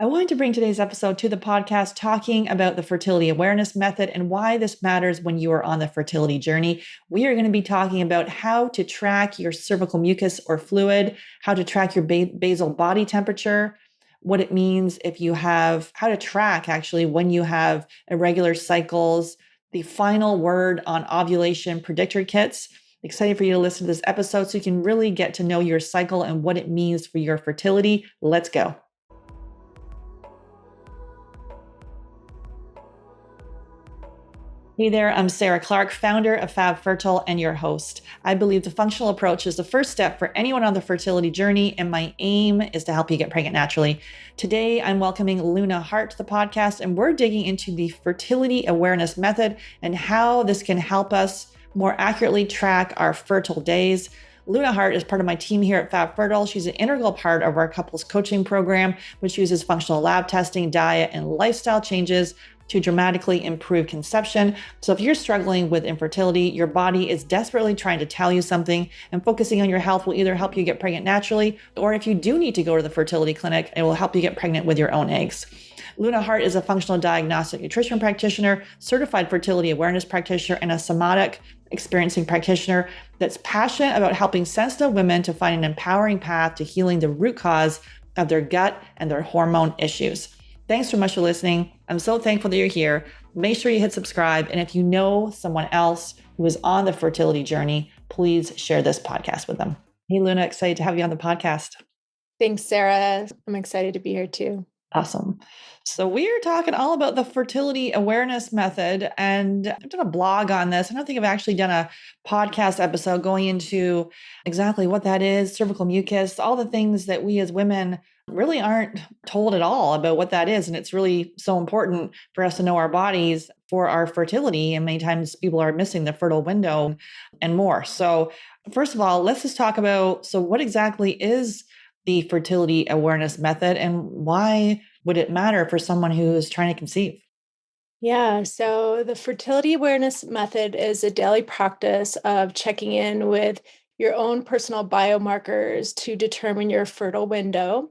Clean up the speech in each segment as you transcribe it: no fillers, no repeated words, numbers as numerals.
I wanted to bring today's episode to the podcast talking about the fertility awareness method and why this matters when you are on the fertility journey. We are going to be talking about how to track your cervical mucus or fluid, how to track your basal body temperature, what it means if you have, how to track actually when you have irregular cycles, the final word on ovulation predictor kits. Excited for you to listen to this episode so you can really get to know your cycle and what it means for your fertility. Let's go. Hey there, I'm Sarah Clark, founder of Fab Fertile and your host. I believe the functional approach is the first step for anyone on the fertility journey, and my aim is to help you get pregnant naturally. Today, I'm welcoming Luna Hart to the podcast, and we're digging into the fertility awareness method and how this can help us more accurately track our fertile days. Luna Hart is part of my team here at Fab Fertile. She's an integral part of our couples coaching program, which uses functional lab testing, diet, and lifestyle changes to dramatically improve conception. So if you're struggling with infertility, your body is desperately trying to tell you something, and focusing on your health will either help you get pregnant naturally, or if you do need to go to the fertility clinic, it will help you get pregnant with your own eggs. Luna Hart is a functional diagnostic nutrition practitioner, certified fertility awareness practitioner, and a somatic experiencing practitioner that's passionate about helping sensitive women to find an empowering path to healing the root cause of their gut and their hormone issues. Thanks so much for listening. I'm so thankful that you're here. Make sure you hit subscribe. And if you know someone else who is on the fertility journey, please share this podcast with them. Hey, Luna, excited to have you on the podcast. Thanks, Sarah. I'm excited to be here too. Awesome. So we are talking all about the fertility awareness method, and I've done a blog on this. I don't think I've actually done a podcast episode going into exactly what that is, cervical mucus, all the things that we as women really aren't told at all about what that is. And it's really so important for us to know our bodies for our fertility. And many times people are missing the fertile window and more. So first of all, let's just talk about, so what exactly is the fertility awareness method and why would it matter for someone who is trying to conceive? Yeah, so the fertility awareness method is a daily practice of checking in with your own personal biomarkers to determine your fertile window.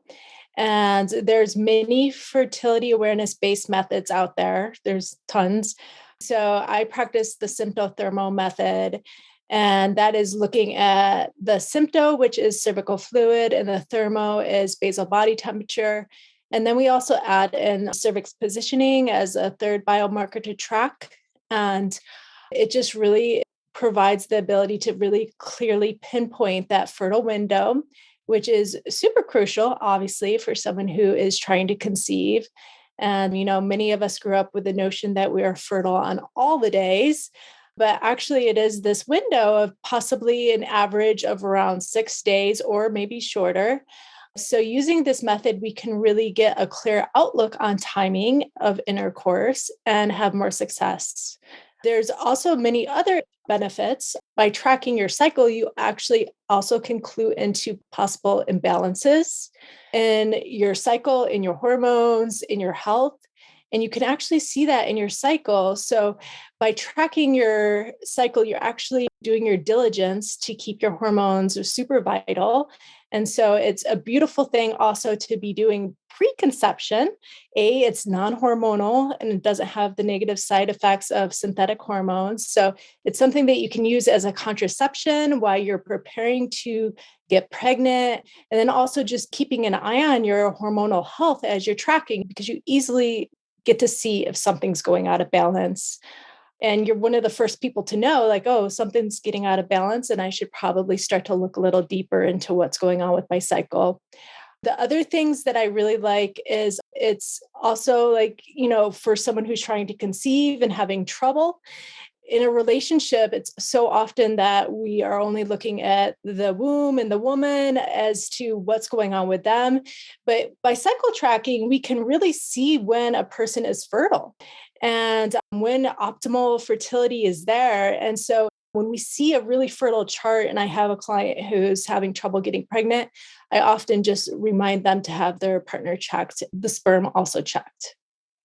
And there's many fertility awareness based methods out there. There's tons. So I practice the symptothermal method, and that is looking at the sympto, which is cervical fluid, and the thermo is basal body temperature. And then we also add in cervix positioning as a third biomarker to track. And it just really provides the ability to really clearly pinpoint that fertile window, which is super crucial, obviously, for someone who is trying to conceive. And, many of us grew up with the notion that we are fertile on all the days. But actually, it is this window of possibly an average of around 6 days or maybe shorter. So using this method, we can really get a clear outlook on timing of intercourse and have more success. There's also many other benefits. By tracking your cycle, you actually also can clue into possible imbalances in your cycle, in your hormones, in your health. And you can actually see that in your cycle. So by tracking your cycle, you're actually doing your diligence to keep your hormones super vital. And so it's a beautiful thing also to be doing preconception. It's non-hormonal and it doesn't have the negative side effects of synthetic hormones. So it's something that you can use as a contraception while you're preparing to get pregnant. And then also just keeping an eye on your hormonal health as you're tracking, because you easily get to see if something's going out of balance. And you're one of the first people to know, like, oh, something's getting out of balance, and I should probably start to look a little deeper into what's going on with my cycle. The other things that I really like is it's also like, for someone who's trying to conceive and having trouble in a relationship, it's so often that we are only looking at the womb and the woman as to what's going on with them. But by cycle tracking, we can really see when a person is fertile and when optimal fertility is there. And so when we see a really fertile chart, and I have a client who's having trouble getting pregnant, I often just remind them to have their partner checked, the sperm also checked.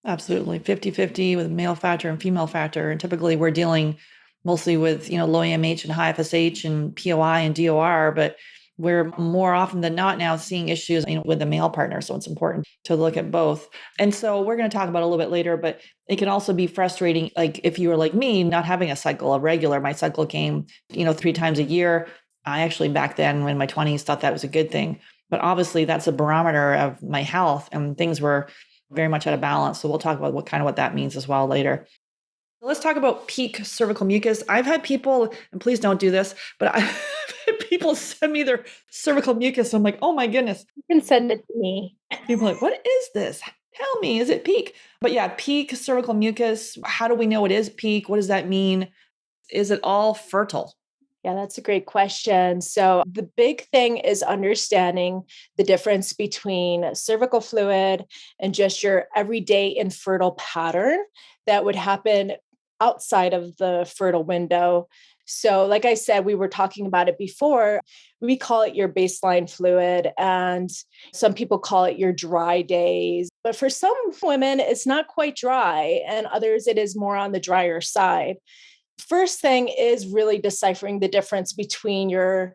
Absolutely. 50-50 with male factor and female factor. And typically we're dealing mostly with, low AMH and high FSH and POI and DOR, but we're more often than not now seeing issues, with the male partner. So it's important to look at both. And so we're going to talk about it a little bit later, but it can also be frustrating. Like if you were like me, not having a cycle, a regular, my cycle came, 3 times a year. I actually back then in my 20s thought that was a good thing. But obviously that's a barometer of my health and things were very much out of balance. So we'll talk about what that means as well later. Let's talk about peak cervical mucus. I've had people, and please don't do this, but I've had people send me their cervical mucus. I'm like, oh my goodness. You can send it to me. People are like, what is this? Tell me, is it peak? But yeah, peak cervical mucus. How do we know it is peak? What does that mean? Is it all fertile? Yeah, that's a great question. So, the big thing is understanding the difference between cervical fluid and just your everyday infertile pattern that would happen outside of the fertile window. So, like I said, we were talking about it before. We call it your baseline fluid, and some people call it your dry days. But for some women, it's not quite dry, and others, it is more on the drier side. First thing is really deciphering the difference between your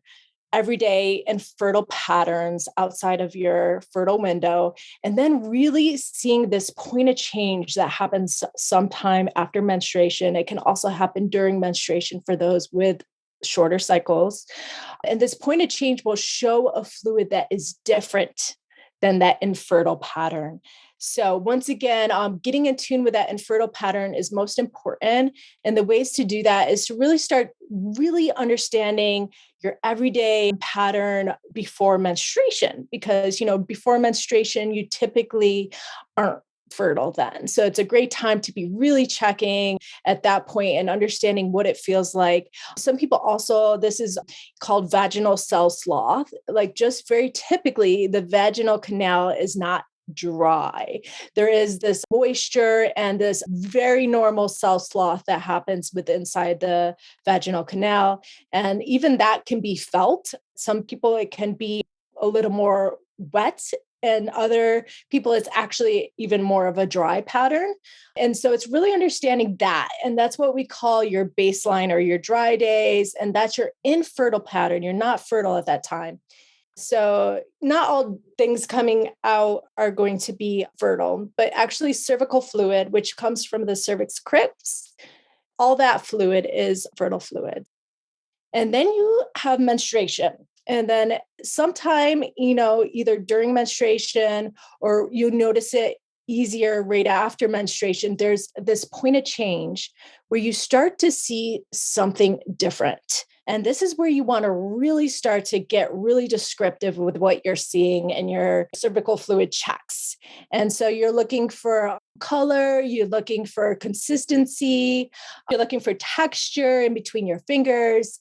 everyday and fertile patterns outside of your fertile window, and then really seeing this point of change that happens sometime after menstruation. It can also happen during menstruation for those with shorter cycles. And this point of change will show a fluid that is different than that infertile pattern. So once again, getting in tune with that infertile pattern is most important. And the ways to do that is to really start really understanding your everyday pattern before menstruation, because, before menstruation, you typically aren't fertile then. So it's a great time to be really checking at that point and understanding what it feels like. Some people also, this is called vaginal cell slough. Like just very typically, the vaginal canal is not dry. There is this moisture and this very normal cell slough that happens with inside the vaginal canal. And even that can be felt. Some people, it can be a little more wet, and other people, it's actually even more of a dry pattern. And so it's really understanding that. And that's what we call your baseline or your dry days. And that's your infertile pattern. You're not fertile at that time. So not all things coming out are going to be fertile, but actually cervical fluid, which comes from the cervix crypts, all that fluid is fertile fluid. And then you have menstruation. And then sometime, either during menstruation or you notice it easier right after menstruation, there's this point of change where you start to see something different. And this is where you want to really start to get really descriptive with what you're seeing in your cervical fluid checks. And so you're looking for color, you're looking for consistency, you're looking for texture in between your fingers.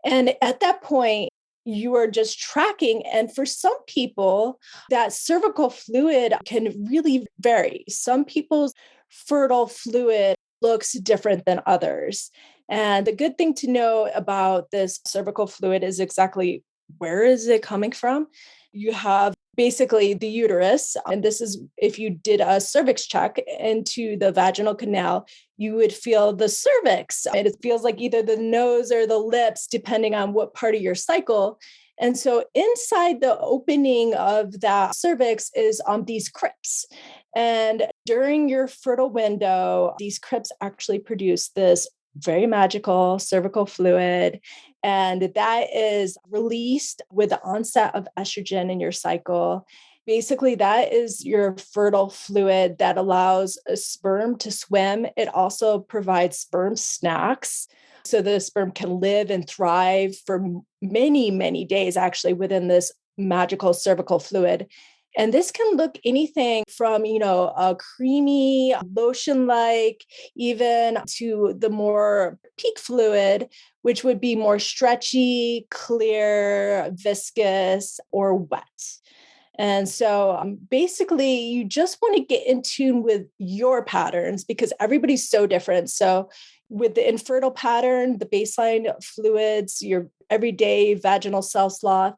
And at that point, you are just tracking. And for some people, that cervical fluid can really vary. Some people's fertile fluid looks different than others. And the good thing to know about this cervical fluid is exactly where is it coming from. You have basically the uterus, and this is if you did a cervix check into the vaginal canal, you would feel the cervix. And it feels like either the nose or the lips, depending on what part of your cycle. And so inside the opening of that cervix is on these crypts. And during your fertile window, these crypts actually produce this very magical cervical fluid. And that is released with the onset of estrogen in your cycle. Basically, that is your fertile fluid that allows a sperm to swim. It also provides sperm snacks. So the sperm can live and thrive for many, many days, actually, within this magical cervical fluid. And this can look anything from, a creamy lotion-like, even to the more peak fluid, which would be more stretchy, clear, viscous, or wet. And so basically, you just want to get in tune with your patterns because everybody's so different. So with the infertile pattern, the baseline fluids, your everyday vaginal cell slough,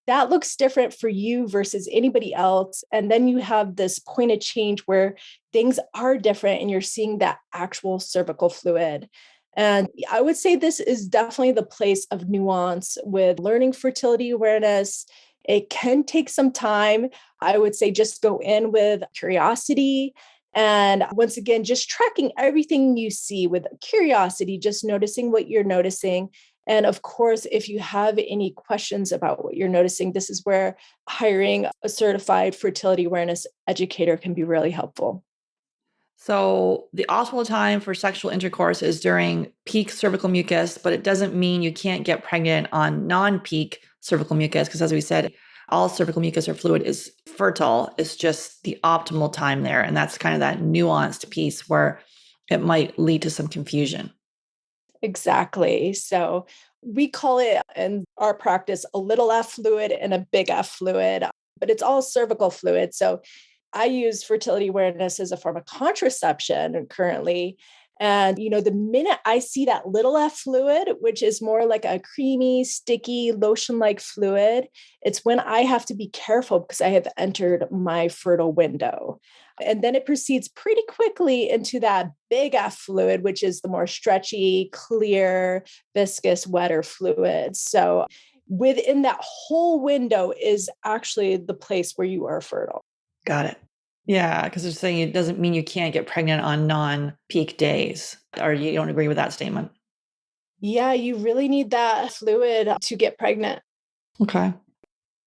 that looks different for you versus anybody else. And then you have this point of change where things are different and you're seeing that actual cervical fluid. And I would say this is definitely the place of nuance with learning fertility awareness. It can take some time. I would say just go in with curiosity. And once again, just tracking everything you see with curiosity, just noticing what you're noticing. And of course, if you have any questions about what you're noticing, this is where hiring a certified fertility awareness educator can be really helpful. So the optimal time for sexual intercourse is during peak cervical mucus, but it doesn't mean you can't get pregnant on non-peak cervical mucus because, as we said, all cervical mucus or fluid is fertile. It's just the optimal time there. And that's kind of that nuanced piece where it might lead to some confusion. Exactly. So we call it in our practice a little f fluid and a big F fluid, but it's all cervical fluid. So I use fertility awareness as a form of contraception currently. And, the minute I see that little f fluid, which is more like a creamy, sticky, lotion like fluid, it's when I have to be careful because I have entered my fertile window. And then it proceeds pretty quickly into that big F fluid, which is the more stretchy, clear, viscous, wetter fluid. So within that whole window is actually the place where you are fertile. Got it. Yeah, because they're saying it doesn't mean you can't get pregnant on non-peak days. Or you don't agree with that statement? Yeah, you really need that fluid to get pregnant. Okay.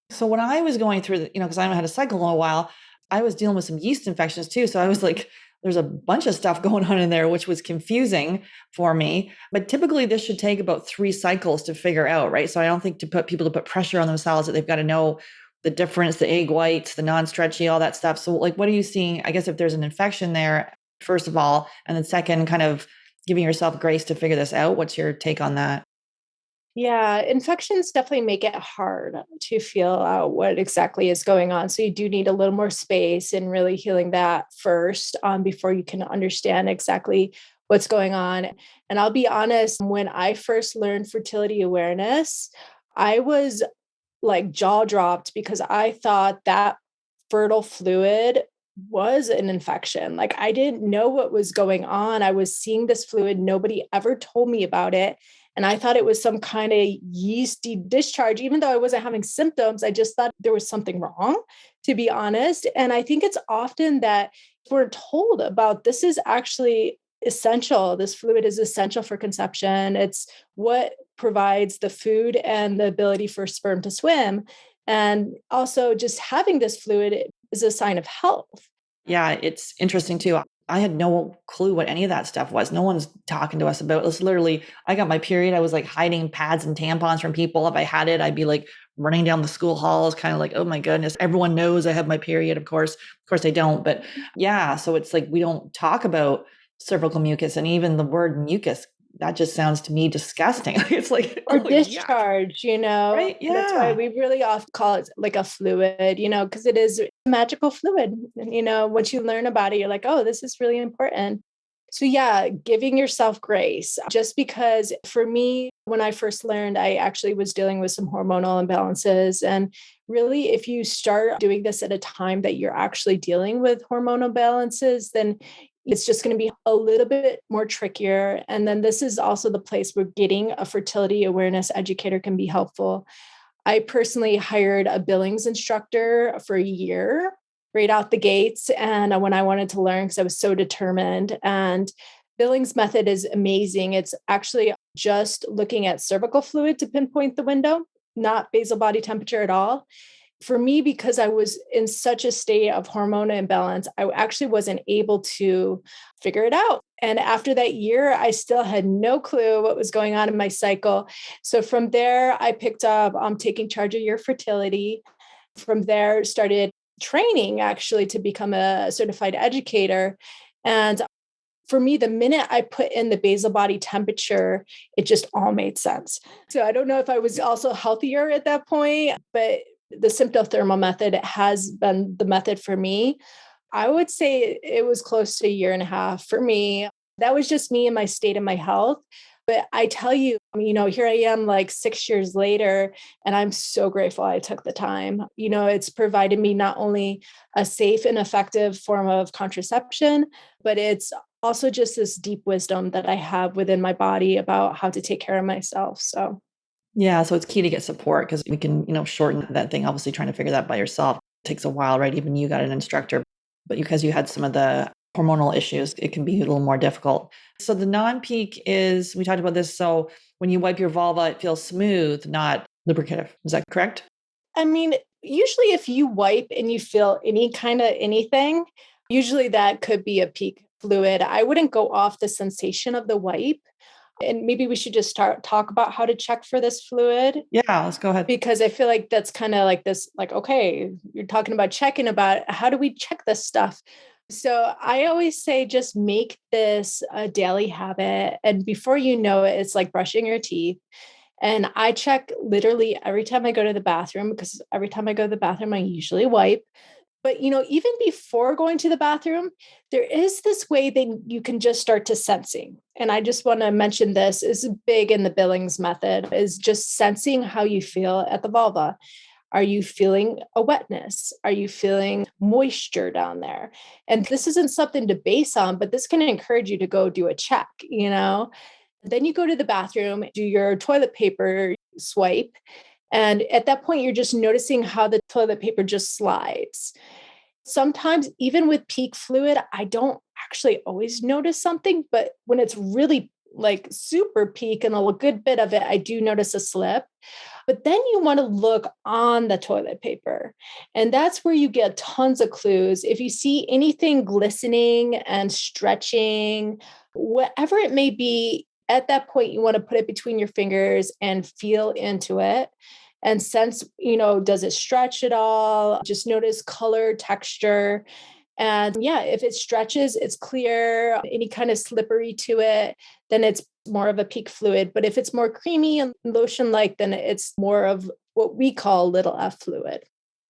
So when I was going through because I haven't had a cycle in a while, I was dealing with some yeast infections too. So I was like, there's a bunch of stuff going on in there, which was confusing for me. But typically this should take about 3 cycles to figure out, right? So I don't think to put people to put pressure on themselves that they've got to know the difference, the egg whites, the non-stretchy, all that stuff. So like, what are you seeing? I guess if there's an infection there, first of all, and then second, kind of giving yourself grace to figure this out. What's your take on that? Yeah, infections definitely make it hard to feel out what exactly is going on. So you do need a little more space and really healing that first before you can understand exactly what's going on. And I'll be honest, when I first learned fertility awareness, I was like jaw dropped because I thought that fertile fluid was an infection. Like I didn't know what was going on. I was seeing this fluid. Nobody ever told me about it. And I thought it was some kind of yeasty discharge, even though I wasn't having symptoms. I just thought there was something wrong, to be honest. And I think it's often that we're told about this is actually essential. This fluid is essential for conception. It's what provides the food and the ability for sperm to swim. And also, just having this fluid is a sign of health. Yeah, it's interesting too. I had no clue what any of that stuff was. No one's talking to us about it. It's literally, I got my period. I was like hiding pads and tampons from people. If I had it, I'd be like running down the school halls, kind of like, oh my goodness, everyone knows I have my period. Of course they don't. But yeah, so it's like we don't talk about cervical mucus, and even the word mucus, that just sounds to me disgusting. It's like, Or really yuck, discharge, right? that's why Yeah. we really often call it like a fluid, because it is a magical fluid. And, once you learn about it, you're like, oh, this is really important. So, yeah, giving yourself grace. Just because for me, when I first learned, I actually was dealing with some hormonal imbalances. And really, if you start doing this at a time that you're actually dealing with hormonal imbalances, then it's just going to be a little bit more trickier. And then this is also the place where getting a fertility awareness educator can be helpful. I personally hired a Billings instructor for a year right out the gates. And when I wanted to learn, because I was so determined. And Billings method is amazing. It's actually just looking at cervical fluid to pinpoint the window, not basal body temperature at all. For me, because I was in such a state of hormonal imbalance, I actually wasn't able to figure it out. And after that year, I still had no clue what was going on in my cycle. So from there, I picked up taking charge of your fertility. From there, started training actually to become a certified educator. And for me, the minute I put in the basal body temperature, it just all made sense. So I don't know if I was also healthier at that point, but the symptothermal method has been the method for me. I would say it was close to a year and a half for me. That was just me and my state of my health. But I tell you, here I am like 6 years later, and I'm so grateful I took the time. It's provided me not only a safe and effective form of contraception, but it's also just this deep wisdom that I have within my body about how to take care of myself. So Yeah, so it's key to get support because we can, shorten that thing. Obviously, trying to figure that by yourself takes a while, right? Even you got an instructor, but because you had some of the hormonal issues, it can be a little more difficult. So the non-peak is, we talked about this. So when you wipe your vulva, it feels smooth, not lubricative. Is that correct? I mean, usually if you wipe and you feel any kind of anything, usually that could be a peak fluid. I wouldn't go off the sensation of the wipe. And maybe we should just talk about how to check for this fluid, Yeah, let's go ahead. because I feel like that's kind of like this, like, okay, you're talking about checking, about how do we check this stuff? So I always say just make this a daily habit. And before you know it, it's like brushing your teeth. And I check literally every time I go to the bathroom, because every time I go to the bathroom, I usually wipe. But even before going to the bathroom, there is this way that you can just start to sensing. And I just want to mention this is big in the Billings method, is just sensing how you feel at the vulva. Are you feeling a wetness? Are you feeling moisture down there? And this isn't something to base on, but this can encourage you to go do a check. Then you go to the bathroom, do your toilet paper swipe. And at that point, you're just noticing how the toilet paper just slides. Sometimes, even with peak fluid, I don't actually always notice something, but when it's really like super peak and a good bit of it, I do notice a slip. But then you want to look on the toilet paper. And that's where you get tons of clues. If you see anything glistening and stretching, whatever it may be, at that point, you want to put it between your fingers and feel into it and sense, does it stretch at all? Just notice color, texture. And yeah, if it stretches, it's clear, any kind of slippery to it, then it's more of a peak fluid. But if it's more creamy and lotion like, then it's more of what we call little f fluid.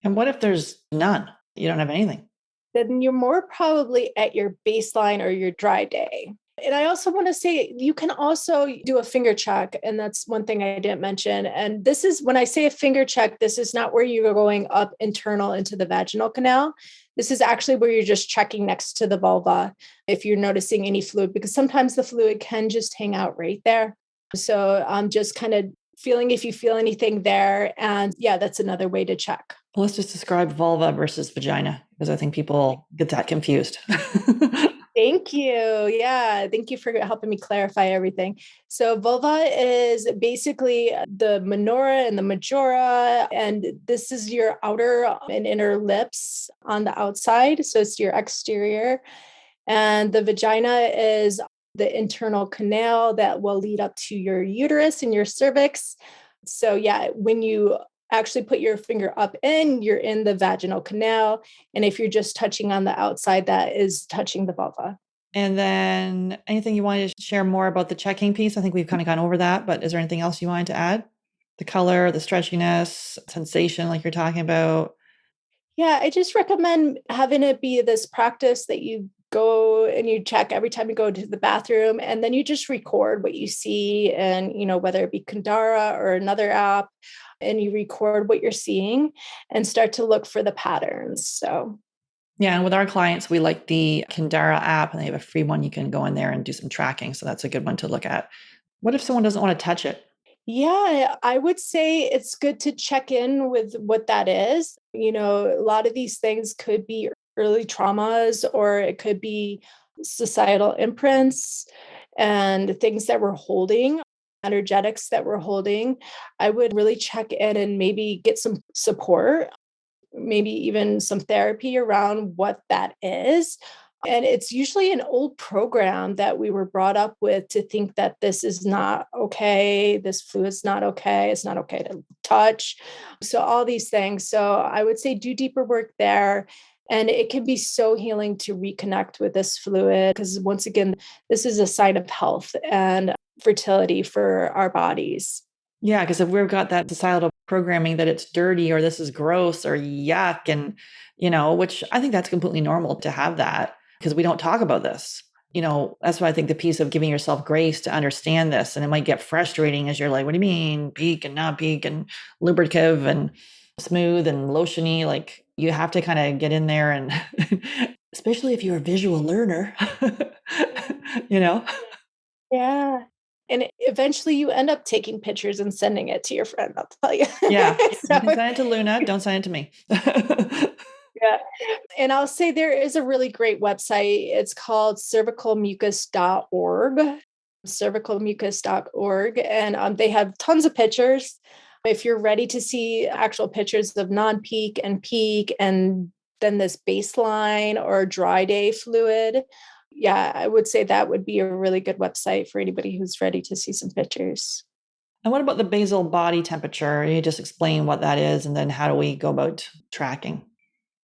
And what if there's none? You don't have anything. Then you're more probably at your baseline or your dry day. And I also want to say you can also do a finger check. And that's one thing I didn't mention. And this is when I say a finger check, this is not where you're going up internal into the vaginal canal. This is actually where you're just checking next to the vulva if you're noticing any fluid, because sometimes the fluid can just hang out right there. So I'm just kind of feeling if you feel anything there. And yeah, that's another way to check. Well, let's just describe vulva versus vagina, because I think people get that confused. Thank you. Yeah, thank you for helping me clarify everything. So, vulva is basically the minora and the majora, and this is your outer and inner lips on the outside. So, it's your exterior. And the vagina is the internal canal that will lead up to your uterus and your cervix. So, yeah, when you actually put your finger up in, you're in the vaginal canal. And if you're just touching on the outside, that is touching the vulva. And then anything you wanted to share more about the checking piece? I think we've kind of gone over that, but is there anything else you wanted to add? The color, the stretchiness, sensation, like you're talking about? Yeah, I just recommend having it be this practice that you go and you check every time you go to the bathroom, and then you just record what you see, and whether it be Kandara or another app, and you record what you're seeing and start to look for the patterns. So Yeah, and with our clients, we like the Kandara app, and they have a free one. You can go in there and do some tracking. So that's a good one to look at. What if someone doesn't want to touch it? yeah, I would say it's good to check in with what that is. A lot of these things could be early traumas, or it could be societal imprints and things that we're holding, energetics that we're holding. I would really check in and maybe get some support, maybe even some therapy around what that is. And it's usually an old program that we were brought up with, to think that this is not okay. This fluid's not okay. It's not okay to touch. So, all these things. So, I would say do deeper work there. And it can be so healing to reconnect with this fluid, because once again, this is a sign of health and fertility for our bodies. Yeah, because if we've got that societal programming that it's dirty or this is gross or yuck, and, which I think that's completely normal to have that because we don't talk about this. That's why I think the piece of giving yourself grace to understand this. And it might get frustrating as you're like, what do you mean peak and not peak and lubricative and smooth and lotiony? Like you have to kind of get in there and especially if you're a visual learner, you know? Yeah. And eventually you end up taking pictures and sending it to your friend, I'll tell you. Yeah. So, You can send it to Luna. Don't send it to me. yeah. And I'll say there is a really great website. It's called cervicalmucus.org, cervicalmucus.org. And they have tons of pictures. If you're ready to see actual pictures of non-peak and then this baseline or dry day fluid, yeah, I would say that would be a really good website for anybody who's ready to see some pictures. And what about the basal body temperature? You just explain what that is, and then how do we go about tracking?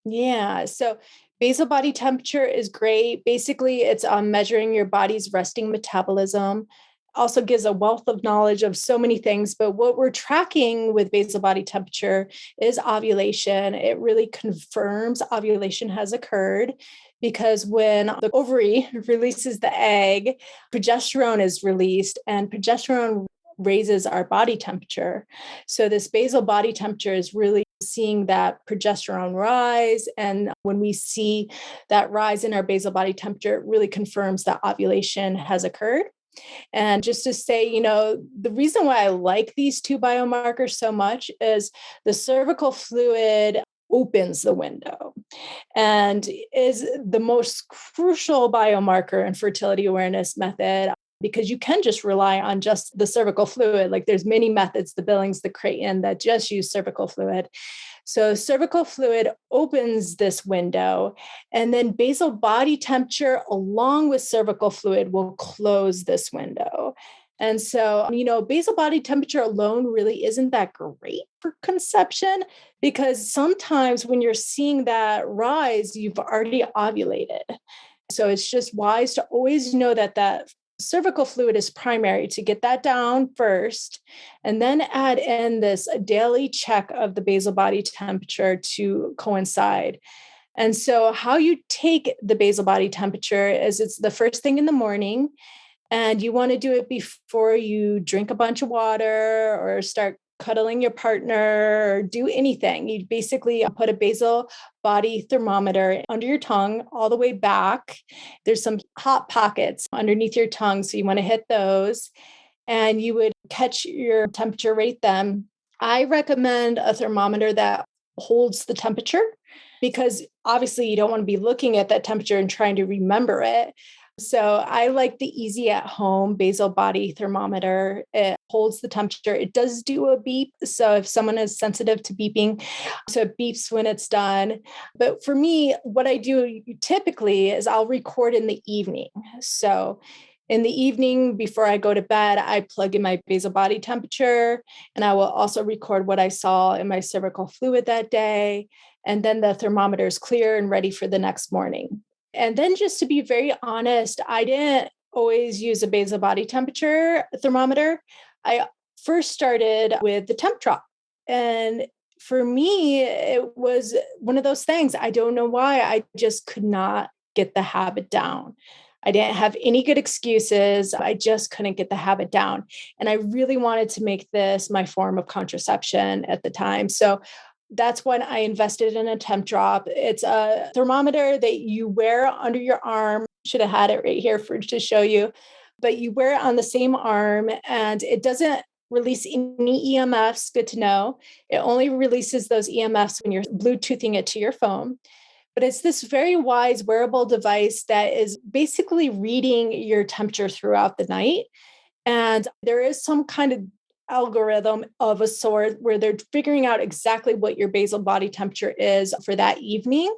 Yeah. So basal body temperature is great. Basically, it's measuring your body's resting metabolism. Also gives a wealth of knowledge of so many things. But what we're tracking with basal body temperature is ovulation. It really confirms ovulation has occurred because when the ovary releases the egg, progesterone is released, and progesterone raises our body temperature. So this basal body temperature is really seeing that progesterone rise. And when we see that rise in our basal body temperature, it really confirms that ovulation has occurred. And just to say, the reason why I like these two biomarkers so much is the cervical fluid opens the window and is the most crucial biomarker in fertility awareness method because you can just rely on just the cervical fluid. Like there's many methods, the Billings, the Creighton, that just use cervical fluid. So cervical fluid opens this window, and then basal body temperature along with cervical fluid will close this window. And so, basal body temperature alone really isn't that great for conception because sometimes when you're seeing that rise, you've already ovulated. So it's just wise to always know that cervical fluid is primary, to get that down first, and then add in this daily check of the basal body temperature to coincide. And so, how you take the basal body temperature is it's the first thing in the morning, and you want to do it before you drink a bunch of water or start cuddling your partner or do anything. You basically put a basal body thermometer under your tongue all the way back. There's some hot pockets underneath your tongue, so you want to hit those, and you would catch your temperature rate then. I recommend a thermometer that holds the temperature because obviously you don't want to be looking at that temperature and trying to remember it. So I like the easy at home basal body thermometer. It holds the temperature. It does do a beep. So if someone is sensitive to beeping, so it beeps when it's done. But for me, what I do typically is I'll record in the evening. So in the evening, before I go to bed, I plug in my basal body temperature, and I will also record what I saw in my cervical fluid that day. And then the thermometer is clear and ready for the next morning. And then, just to be very honest, I didn't always use a basal body temperature thermometer. I first started with the temp drop. And for me, it was one of those things. I don't know why. I just could not get the habit down. I didn't have any good excuses. I just couldn't get the habit down. And I really wanted to make this my form of contraception at the time. So that's when I invested in a temp drop. It's a thermometer that you wear under your arm. Should have had it right here to show you, but you wear it on the same arm, and it doesn't release any EMFs. Good to know. It only releases those EMFs when you're Bluetoothing it to your phone. But it's this very wise wearable device that is basically reading your temperature throughout the night. And there is some kind of algorithm of a sort where they're figuring out exactly what your basal body temperature is for that evening,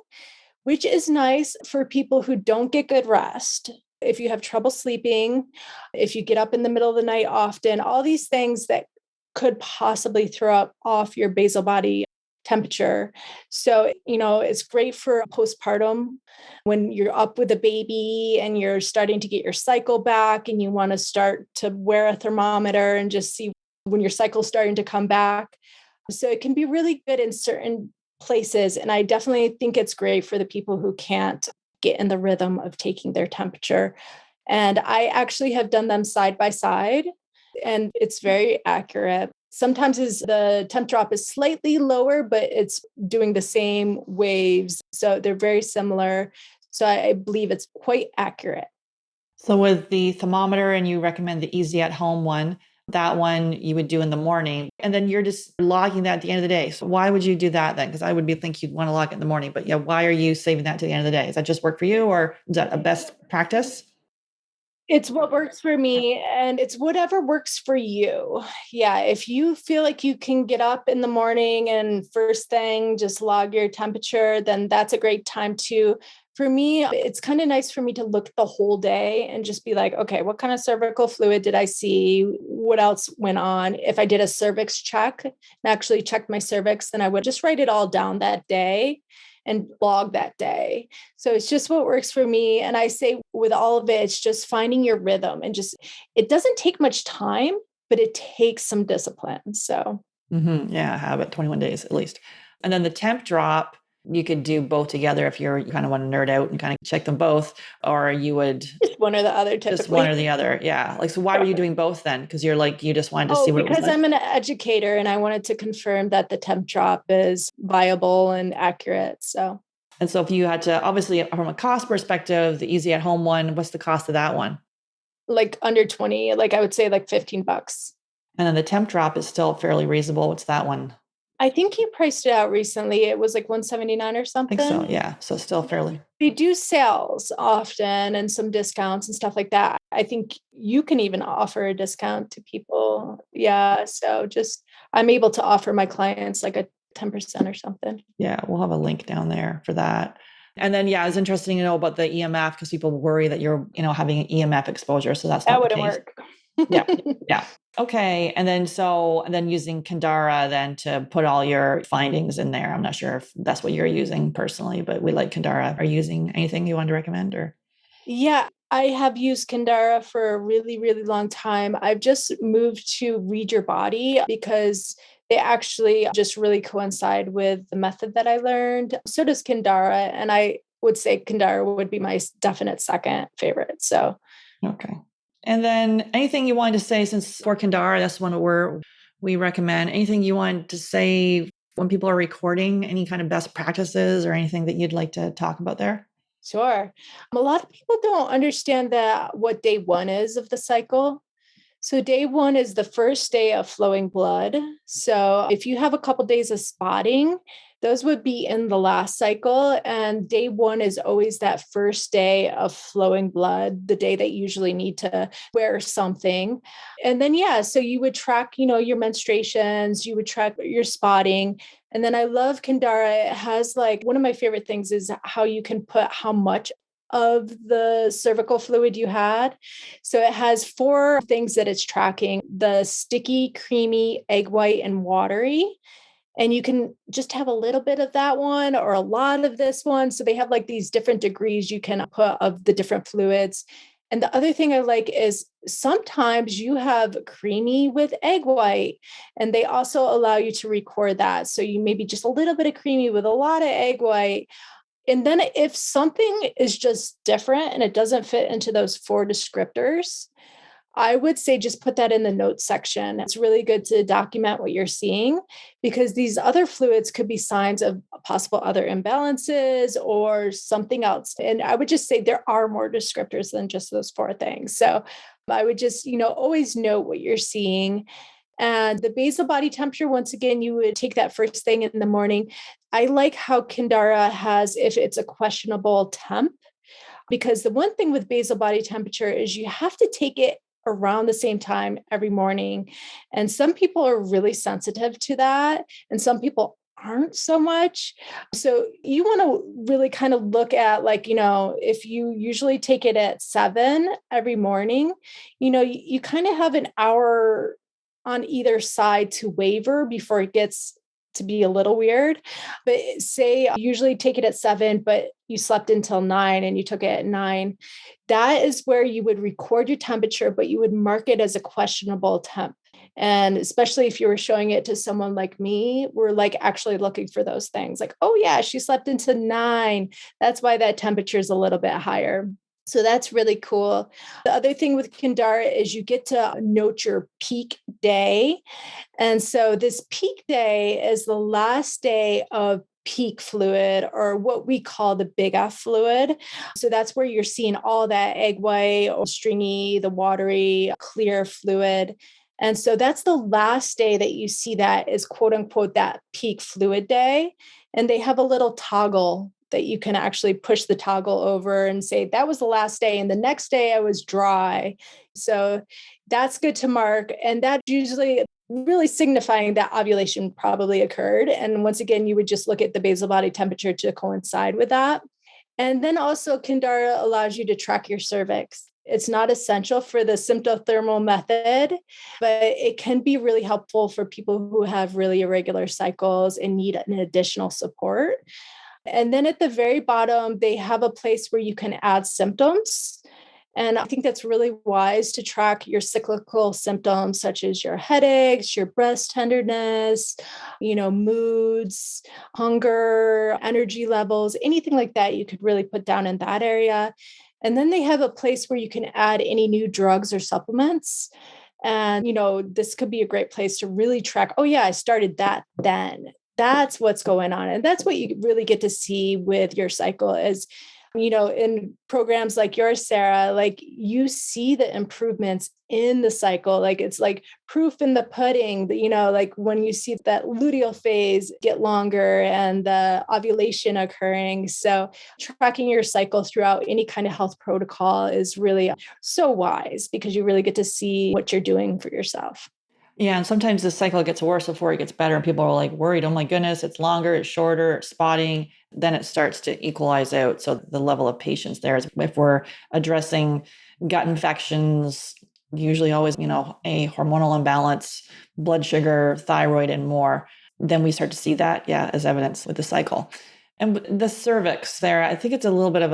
which is nice for people who don't get good rest. If you have trouble sleeping, if you get up in the middle of the night often, all these things that could possibly throw off your basal body temperature. So, it's great for postpartum when you're up with a baby and you're starting to get your cycle back and you want to start to wear a thermometer and just see when your cycle's starting to come back. So it can be really good in certain places. And I definitely think it's great for the people who can't get in the rhythm of taking their temperature. And I actually have done them side by side, and it's very accurate. Sometimes the temp drop is slightly lower, but it's doing the same waves. So they're very similar. So I believe it's quite accurate. So with the thermometer, and you recommend the easy at home one, that one you would do in the morning, and then you're just logging that at the end of the day. So why would you do that then? Because I would think you'd want to log it in the morning, but yeah, why are you saving that to the end of the day? Does that just work for you, or is that a best practice? It's what works for me and it's whatever works for you. Yeah, if you feel like you can get up in the morning and first thing just log your temperature, then that's a great time too. For me, it's kind of nice for me to look the whole day and just be like, okay, what kind of cervical fluid did I see? What else went on? If I did a cervix check and actually checked my cervix, then I would just write it all down that day and log that day. So it's just what works for me. And I say with all of it, it's just finding your rhythm and just, it doesn't take much time, but it takes some discipline. So Yeah, habit 21 days at least. And then the temp drop, you could do both together if you kind of want to nerd out and kind of check them both, or you would just one or the other just one or typically. the other. Yeah. Like, so why were you doing both then? Because you're like, you just wanted to see Oh, what it was because like. I'm an educator and I wanted to confirm that the temp drop is viable and accurate. So And so if you had to, obviously from a cost perspective, the easy at home one, what's the cost of that one? like under 20, like I would say like $15. And then the temp drop is still fairly reasonable. What's that one? I think you priced it out recently. It was like 179 or I think so. something. Yeah. So still fairly. They do sales often and some discounts and stuff like that. I think you can even offer a discount to people. Yeah. So just, I'm able to offer my clients like a 10% or something. Yeah. We'll have a link down there for that. And then, yeah, it's interesting to know about the EMF because people worry that you're, having an EMF exposure. So that's That not the wouldn't case. work. Yeah. Yeah. Okay. And then using Kandara then to put all your findings in there. I'm not sure if that's what you're using personally, but we like Kandara. Are you using anything you want to recommend or? Yeah, I have used Kandara for a really, really long time. I've just moved to Read Your Body because they actually just really coincide with the method that I learned. So does Kandara. And I would say Kandara would be my definite second favorite. So, Okay. And then anything you wanted to say, since for Kandara, that's one where we recommend, anything you want to say when people are recording, any kind of best practices or anything that you'd like to talk about there? sure. A lot of people don't understand that what day one is of the cycle. So day one is the first day of flowing blood. So if you have a couple days of spotting, those would be in the last cycle. And day one is always that first day of flowing blood, the day that you usually need to wear something. And then, yeah, so you would track, your menstruations, you would track your spotting. And then I love Kandara. It has like one of my favorite things is how you can put how much of the cervical fluid you had. So it has four things that it's tracking: the sticky, creamy, egg white, and watery. And you can just have a little bit of that one or a lot of this one. So they have like these different degrees you can put of the different fluids. And the other thing I like is sometimes you have creamy with egg white, and they also allow you to record that. So you maybe just a little bit of creamy with a lot of egg white. And then if something is just different and it doesn't fit into those four descriptors, I would say just put that in the notes section. It's really good to document what you're seeing because these other fluids could be signs of possible other imbalances or something else. And I would just say there are more descriptors than just those four things. So I would just, always note what you're seeing. And the basal body temperature, once again, you would take that first thing in the morning. I like how Kandara has, if it's a questionable temp, because the one thing with basal body temperature is you have to take it around the same time every morning. And some people are really sensitive to that, and some people aren't so much. So you want to really kind of look at, like, if you usually take it at 7 every morning, you kind of have an hour on either side to waver before it gets to be a little weird. But say you usually take it at 7, but you slept until 9 and you took it at 9. That is where you would record your temperature, but you would mark it as a questionable temp. And especially if you were showing it to someone like me, we're like actually looking for those things like, oh, yeah, she slept into 9. That's why that temperature is a little bit higher. So that's really cool. The other thing with Kandara is you get to note your peak day. And so this peak day is the last day of peak fluid, or what we call the big F fluid. So that's where you're seeing all that egg white or stringy, the watery, clear fluid. And so that's the last day that you see that is quote unquote that peak fluid day. And they have a little toggle that you can actually push the toggle over and say, that was the last day. And the next day I was dry. So that's good to mark. And that usually really signifying that ovulation probably occurred. And once again, you would just look at the basal body temperature to coincide with that. And then also Kindara allows you to track your cervix. It's not essential for the symptothermal method, but it can be really helpful for people who have really irregular cycles and need an additional support. And then at the very bottom, they have a place where you can add symptoms. And I think that's really wise to track your cyclical symptoms, such as your headaches, your breast tenderness, moods, hunger, energy levels, anything like that you could really put down in that area. And then they have a place where you can add any new drugs or supplements. And, this could be a great place to really track, oh, yeah, I started that then. That's what's going on. And that's what you really get to see with your cycle is, in programs like yours, Sarah, like you see the improvements in the cycle. Like it's like proof in the pudding that, like when you see that luteal phase get longer and the ovulation occurring. So tracking your cycle throughout any kind of health protocol is really so wise because you really get to see what you're doing for yourself. Yeah, and sometimes the cycle gets worse before it gets better, and people are like worried, oh my goodness, it's longer, it's shorter, it's spotting. Then it starts to equalize out. So the level of patience there is if we're addressing gut infections, usually always, a hormonal imbalance, blood sugar, thyroid, and more, then we start to see that, yeah, as evidence with the cycle. And the cervix there, I think it's a little bit of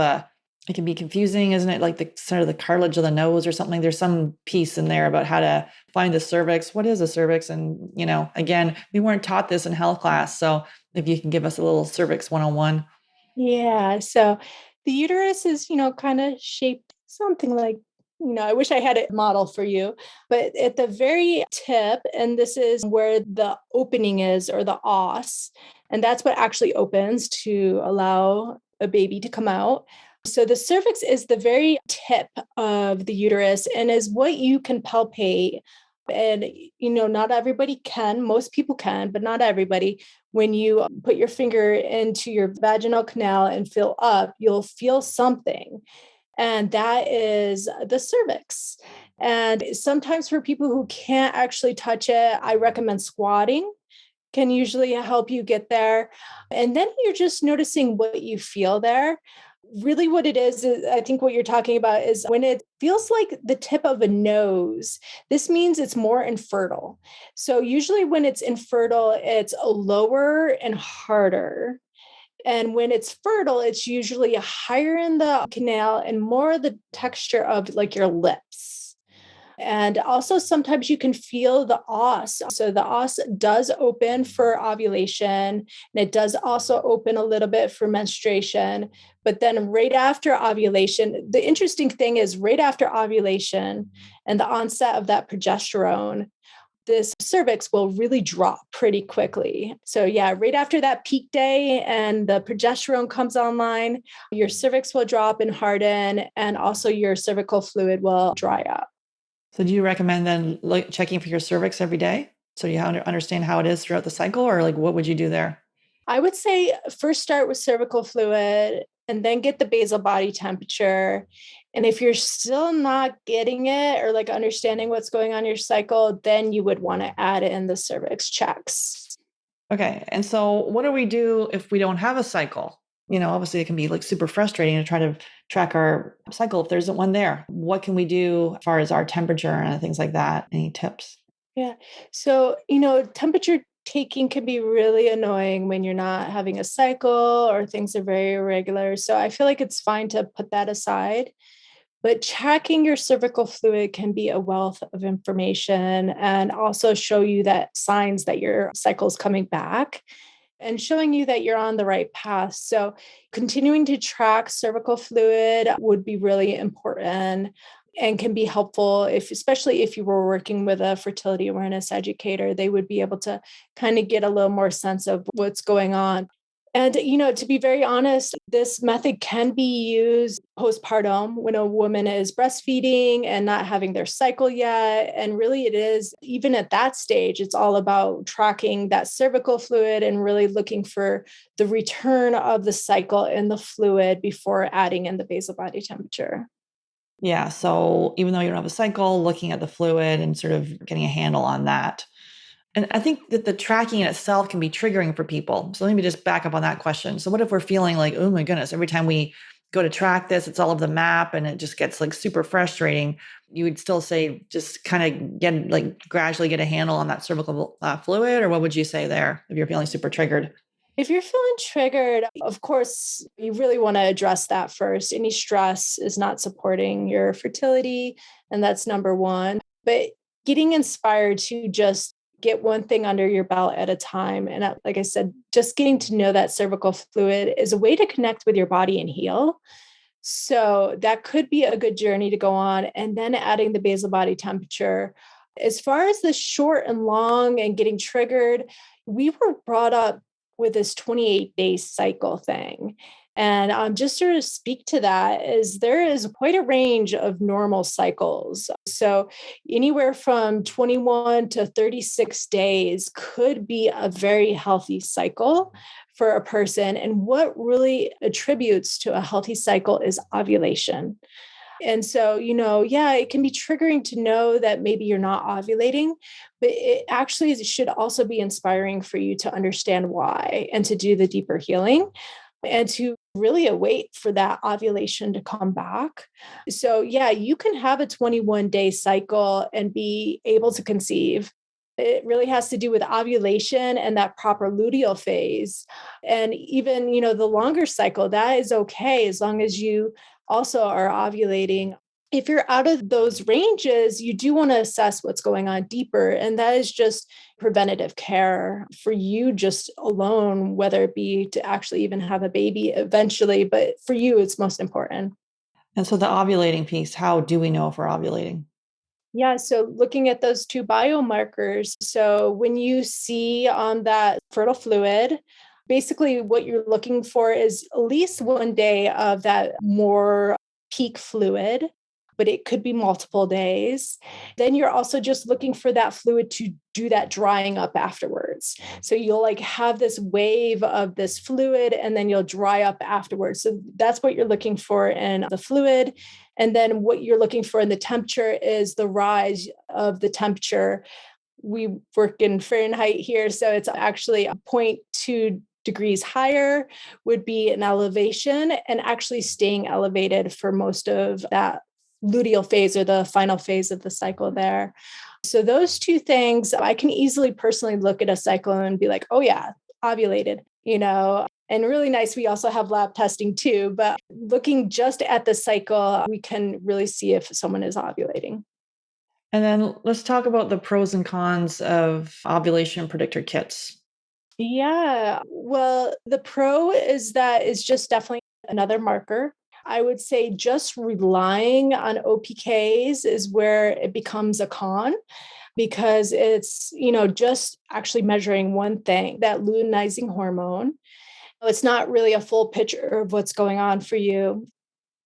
it can be confusing, isn't it? Like the sort of the cartilage of the nose or something. There's some piece in there about how to find the cervix. What is a cervix? And, again, we weren't taught this in health class. So if you can give us a little cervix 101. Yeah. So the uterus is, kind of shaped something like, I wish I had a model for you, but at the very tip, and this is where the opening is or the os, and that's what actually opens to allow a baby to come out. So the cervix is the very tip of the uterus and is what you can palpate. And, not everybody can, most people can, but not everybody. When you put your finger into your vaginal canal and feel up, you'll feel something. And that is the cervix. And sometimes for people who can't actually touch it, I recommend squatting can usually help you get there. And then you're just noticing what you feel there. Really, what it is, I think what you're talking about is when it feels like the tip of a nose, this means it's more infertile. So, usually, when it's infertile, it's lower and harder. And when it's fertile, it's usually higher in the canal and more the texture of like your lips. And also, sometimes you can feel the os. So, the os does open for ovulation, and it does also open a little bit for menstruation. But then, right after ovulation, the interesting thing is right after ovulation and the onset of that progesterone, this cervix will really drop pretty quickly. So, yeah, right after that peak day and the progesterone comes online, your cervix will drop and harden, and also your cervical fluid will dry up. So do you recommend then checking for your cervix every day? So you understand how it is throughout the cycle, or like what would you do there? I would say first start with cervical fluid and then get the basal body temperature. And if you're still not getting it or like understanding what's going on in your cycle, then you would want to add in the cervix checks. Okay. And so what do we do if we don't have a cycle? Obviously it can be like super frustrating to try to track our cycle if there isn't one there. What can we do as far as our temperature and things like that? Any tips? Yeah. So, temperature taking can be really annoying when you're not having a cycle or things are very irregular. So I feel like it's fine to put that aside. But tracking your cervical fluid can be a wealth of information and also show you that signs that your cycle is coming back and showing you that you're on the right path. So continuing to track cervical fluid would be really important and can be helpful especially if you were working with a fertility awareness educator, they would be able to kind of get a little more sense of what's going on. And, to be very honest, this method can be used postpartum when a woman is breastfeeding and not having their cycle yet. And really, it is, even at that stage, it's all about tracking that cervical fluid and really looking for the return of the cycle in the fluid before adding in the basal body temperature. Yeah. So even though you don't have a cycle, looking at the fluid and sort of getting a handle on that. And I think that the tracking in itself can be triggering for people. So let me just back up on that question. So what if we're feeling like, oh my goodness, every time we go to track this, it's all over the map and it just gets like super frustrating. You would still say just kind of get like gradually get a handle on that cervical fluid, or what would you say there if you're feeling super triggered? If you're feeling triggered, of course, you really want to address that first. Any stress is not supporting your fertility, and that's number one. But getting inspired to just get one thing under your belt at a time. And like I said, just getting to know that cervical fluid is a way to connect with your body and heal. So that could be a good journey to go on. And then adding the basal body temperature. As far as the short and long and getting triggered, we were brought up with this 28-day cycle thing. And just to speak to that is there is quite a range of normal cycles. So anywhere from 21 to 36 days could be a very healthy cycle for a person. And what really attributes to a healthy cycle is ovulation. And so, yeah, it can be triggering to know that maybe you're not ovulating, but it actually should also be inspiring for you to understand why and to do the deeper healing and to really await for that ovulation to come back. So, yeah, you can have a 21-day cycle and be able to conceive. It really has to do with ovulation and that proper luteal phase. And even, the longer cycle, that is okay as long as you also are ovulating. If you're out of those ranges, you do want to assess what's going on deeper. And that is just preventative care for you just alone, whether it be to actually even have a baby eventually. But for you, it's most important. And so the ovulating piece, how do we know if we're ovulating? Yeah, so looking at those two biomarkers. So when you see on that fertile fluid, basically what you're looking for is at least one day of that more peak fluid, but it could be multiple days. Then you're also just looking for that fluid to do that drying up afterwards. So you'll like have this wave of this fluid and then you'll dry up afterwards. So that's what you're looking for in the fluid. And then what you're looking for in the temperature is the rise of the temperature. We work in Fahrenheit here, so it's actually 0.2 degrees higher would be an elevation and actually staying elevated for most of that luteal phase or the final phase of the cycle there. So those two things, I can easily personally look at a cycle and be like, oh yeah, ovulated, and really nice. We also have lab testing too, but looking just at the cycle, we can really see if someone is ovulating. And then let's talk about the pros and cons of ovulation predictor kits. Yeah. Well, the pro is that it's just definitely another marker. I would say just relying on OPKs is where it becomes a con because it's, just actually measuring one thing, that luteinizing hormone. It's not really a full picture of what's going on for you.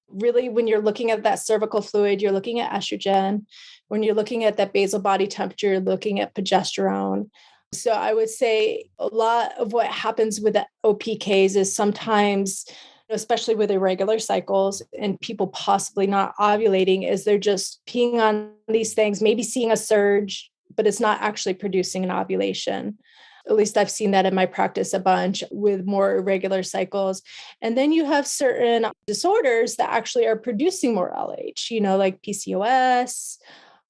Really, when you're looking at that cervical fluid, you're looking at estrogen. When you're looking at that basal body temperature, you're looking at progesterone. So I would say a lot of what happens with the OPKs is sometimes, especially with irregular cycles and people possibly not ovulating, is they're just peeing on these things, maybe seeing a surge, but it's not actually producing an ovulation. At least I've seen that in my practice a bunch with more irregular cycles. And then you have certain disorders that actually are producing more LH, like PCOS.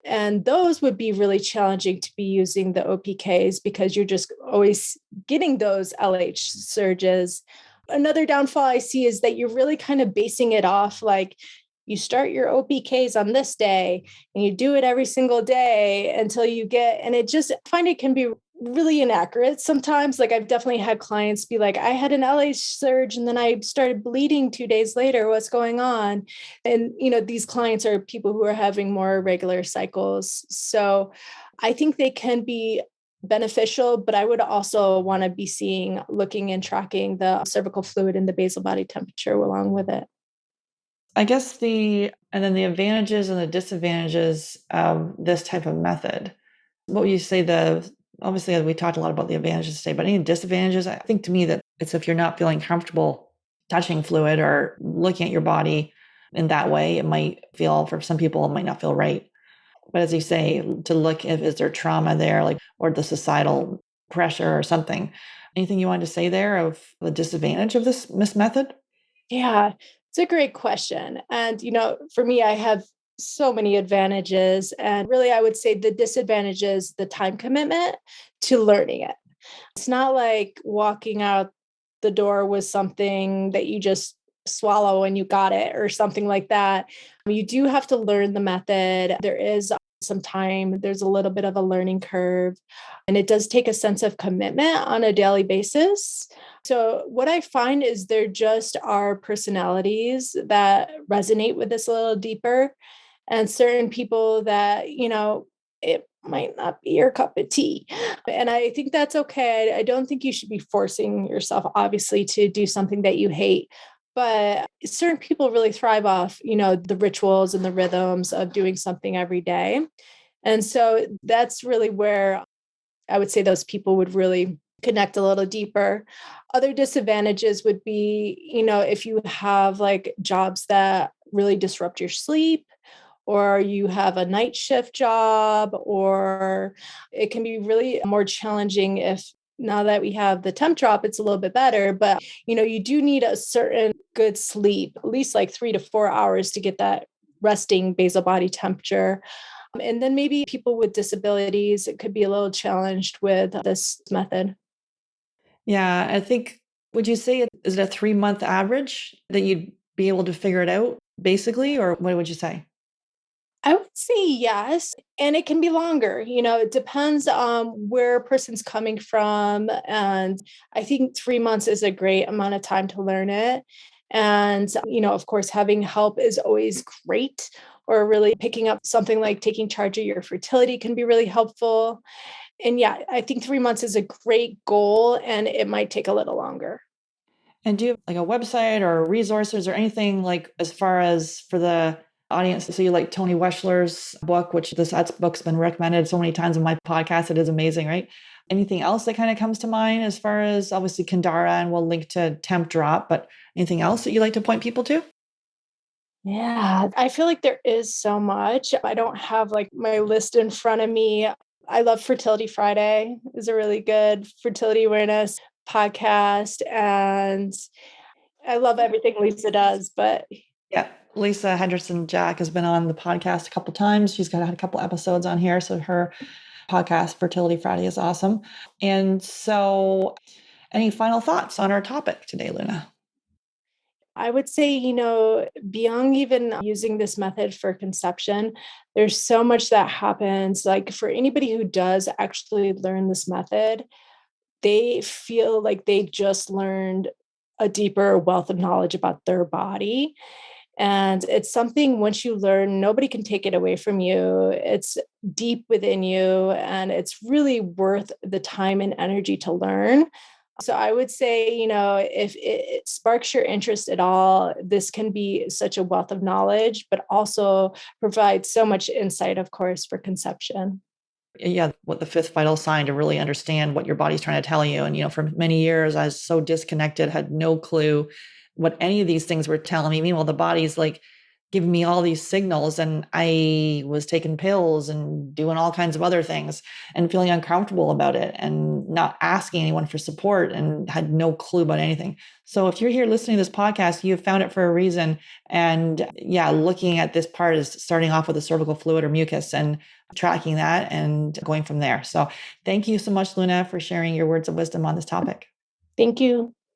And those would be really challenging to be using the OPKs because you're just always getting those LH surges. Another downfall I see is that you're really kind of basing it off like you start your OPKs on this day and you do it every single day until you get, and I find it can be really inaccurate sometimes. Like I've definitely had clients be like, I had an LH surge and then I started bleeding 2 days later. What's going on? And, these clients are people who are having more irregular cycles. So I think they can be beneficial, but I would also want to be looking and tracking the cervical fluid and the basal body temperature along with it. I guess and then the advantages and the disadvantages of this type of method. What would you say obviously we talked a lot about the advantages today, but any disadvantages? I think to me that it's if you're not feeling comfortable touching fluid or looking at your body in that way, it might feel, for some people, it might not feel right. But as you say, to look if is there trauma there, like, or the societal pressure or something. Anything you wanted to say there of the disadvantage of this method? Yeah, it's a great question. And, for me, I have so many advantages. And really, I would say the disadvantage is the time commitment to learning it. It's not like walking out the door with something that you just swallow and you got it or something like that. You do have to learn the method. There is some time, there's a little bit of a learning curve, and it does take a sense of commitment on a daily basis. So, what I find is there just are personalities that resonate with this a little deeper, and certain people that, it might not be your cup of tea. And I think that's okay. I don't think you should be forcing yourself, obviously, to do something that you hate. But certain people really thrive off, the rituals and the rhythms of doing something every day. And so that's really where I would say those people would really connect a little deeper. Other disadvantages would be, if you have like jobs that really disrupt your sleep, or you have a night shift job, or it can be really more challenging if now that we have the temp drop, it's a little bit better, but you do need a certain good sleep, at least like 3 to 4 hours to get that resting basal body temperature. And then maybe people with disabilities, it could be a little challenged with this method. Yeah, I think, would you say is it a 3-month average that you'd be able to figure it out basically, or what would you say? I would say yes, and it can be longer. It depends on where a person's coming from. And I think 3 months is a great amount of time to learn it. And, of course, having help is always great, or really picking up something like taking charge of your fertility can be really helpful. And yeah, I think 3 months is a great goal, and it might take a little longer. And do you have like a website or resources or anything, like as far as for the audience? So you like Tony Weschler's book, which that book's been recommended so many times on my podcast. It is amazing, right? Anything else that kind of comes to mind as far as, obviously, Kandara, and we'll link to Temp Drop, but anything else that you like to point people to? Yeah, I feel like there is so much. I don't have like my list in front of me. I love Fertility Friday is a really good fertility awareness podcast. And I love everything Lisa does, but Yeah. Lisa Henderson Jack has been on the podcast a couple times. She's got a couple episodes on here. So her podcast, Fertility Friday, is awesome. And so, any final thoughts on our topic today, Luna? I would say, beyond even using this method for conception, there's so much that happens. Like for anybody who does actually learn this method, they feel like they just learned a deeper wealth of knowledge about their body. And it's something, once you learn, nobody can take it away from you. It's deep within you, and it's really worth the time and energy to learn. So I would say, if it sparks your interest at all, this can be such a wealth of knowledge, but also provide so much insight, of course, for conception. Yeah, what the fifth vital sign to really understand what your body's trying to tell you. And, for many years, I was so disconnected, had no clue what any of these things were telling me. Meanwhile, the body's like giving me all these signals, and I was taking pills and doing all kinds of other things and feeling uncomfortable about it and not asking anyone for support and had no clue about anything. So if you're here listening to this podcast, you have found it for a reason. And yeah, looking at this part is starting off with the cervical fluid or mucus and tracking that and going from there. So thank you so much, Luna, for sharing your words of wisdom on this topic. Thank you.